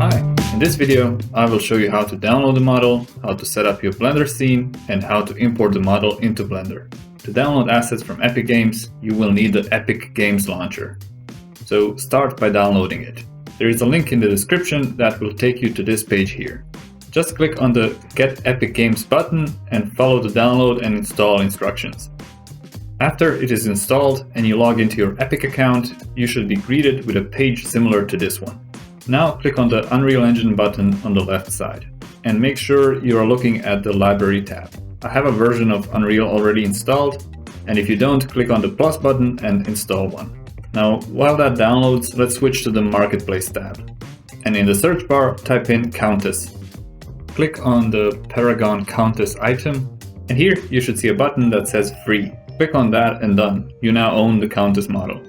Hi, in this video I will show you how to download the model, how to set up your Blender scene, and how to import the model into Blender. To download assets from Epic Games, you will need the Epic Games launcher. So start by downloading it. There is a link in the description that will take you to this page here. Just click on the Get Epic Games button and follow the download and install instructions. After it is installed and you log into your Epic account, you should be greeted with a page similar to this one. Now click on the Unreal Engine button on the left side and make sure you are looking at the Library tab. I have a version of Unreal already installed, and if you don't, click on the plus button and install one. Now while that downloads, let's switch to the Marketplace tab. And in the search bar, type in Countess. Click on the Paragon Countess item, and here you should see a button that says Free. Click on that and done. You now own the Countess model.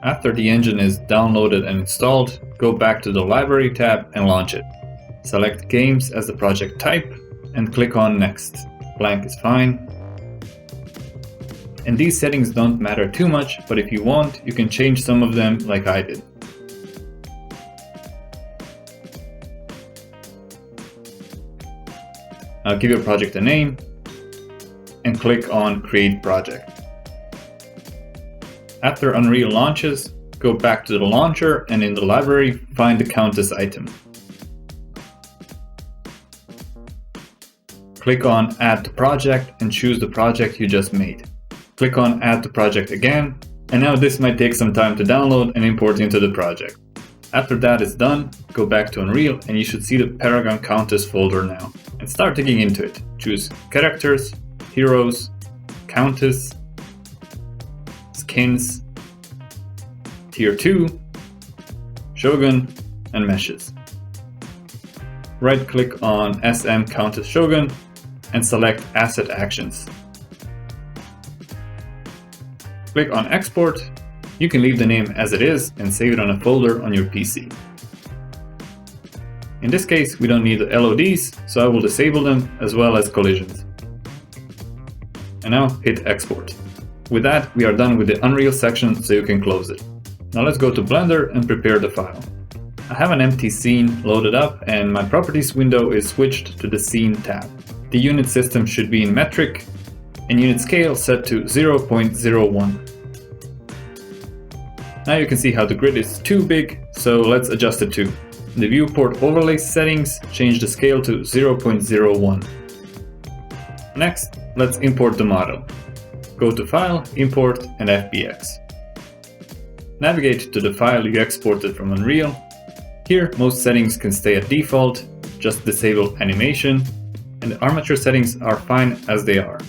After the engine is downloaded and installed, go back to the Library tab and launch it. Select Games as the project type and click on Next. Blank is fine. And these settings don't matter too much, but if you want, you can change some of them like I did. Now give your project a name and click on Create Project. After Unreal launches, go back to the launcher and in the library find the Countess item. Click on Add to Project and choose the project you just made. Click on Add to Project again, and now this might take some time to download and import into the project. After that is done, go back to Unreal and you should see the Paragon Countess folder now. And start digging into it. Choose Characters, Heroes, Countess, Skins, Tier 2, Shogun, and Meshes. Right-click on SM Countess Shogun and select Asset Actions. Click on Export. You can leave the name as it is and save it on a folder on your PC. In this case, we don't need the LODs, so I will disable them as well as collisions. And now hit Export. With that, we are done with the Unreal section, so you can close it. Now let's go to Blender and prepare the file. I have an empty scene loaded up and my Properties window is switched to the Scene tab. The unit system should be in metric and unit scale set to 0.01. Now you can see how the grid is too big, so let's adjust it too. In the Viewport Overlay settings, change the scale to 0.01. Next, let's import the model. Go to File, Import, and FBX. Navigate to the file you exported from Unreal. Here, most settings can stay at default, just disable animation, and the armature settings are fine as they are.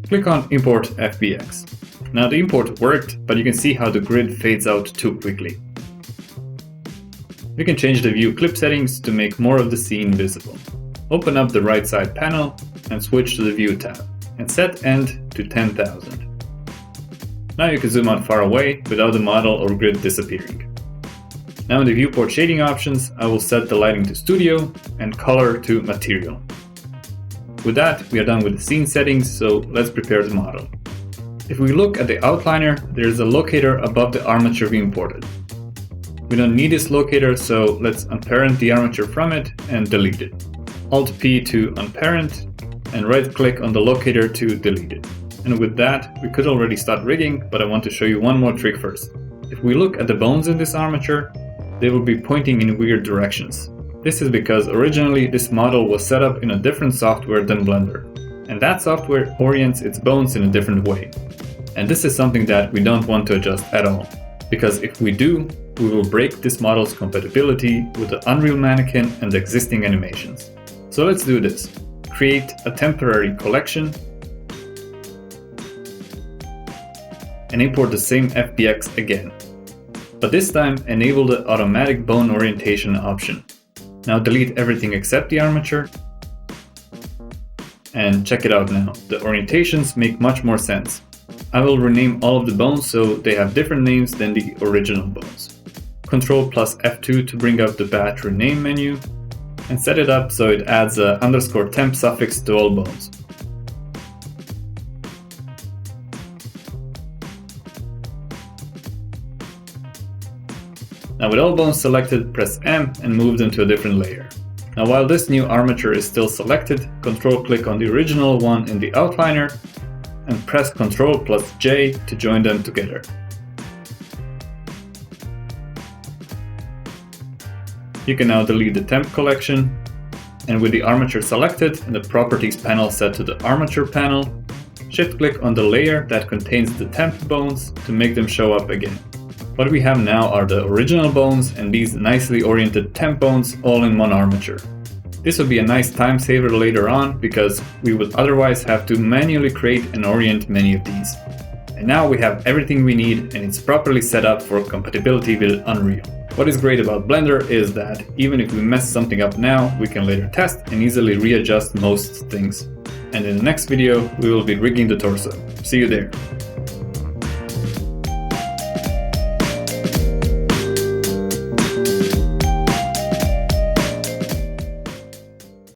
Click on Import FBX. Now the import worked, but you can see how the grid fades out too quickly. You can change the view clip settings to make more of the scene visible. Open up the right side panel and switch to the View tab and set End to 10,000. Now you can zoom out far away without the model or grid disappearing. Now in the Viewport Shading options, I will set the lighting to Studio and color to Material. With that, we are done with the scene settings, so let's prepare the model. If we look at the outliner, there is a locator above the armature we imported. We don't need this locator, so let's unparent the armature from it and delete it. Alt-P to unparent and right-click on the locator to delete it. And with that, we could already start rigging, but I want to show you one more trick first. If we look at the bones in this armature, they will be pointing in weird directions. This is because originally this model was set up in a different software than Blender, and that software orients its bones in a different way. And this is something that we don't want to adjust at all, because if we do, we will break this model's compatibility with the Unreal Mannequin and the existing animations. So let's do this. Create a temporary collection and import the same FBX again. But this time enable the automatic bone orientation option. Now delete everything except the armature. And check it out now. The orientations make much more sense. I will rename all of the bones so they have different names than the original bones. Ctrl plus F2 to bring up the batch rename menu and set it up so it adds a _temp suffix to all bones. Now with all bones selected, press M and move them to a different layer. Now while this new armature is still selected, Control-click on the original one in the outliner and press Ctrl+J to join them together. You can now delete the temp collection, and with the armature selected and the properties panel set to the armature panel, shift-click on the layer that contains the temp bones to make them show up again. What we have now are the original bones and these nicely oriented temp bones all in one armature. This would be a nice time saver later on because we would otherwise have to manually create and orient many of these. And now we have everything we need and it's properly set up for compatibility with Unreal. What is great about Blender is that even if we mess something up now, we can later test and easily readjust most things. And in the next video, we will be rigging the torso. See you there.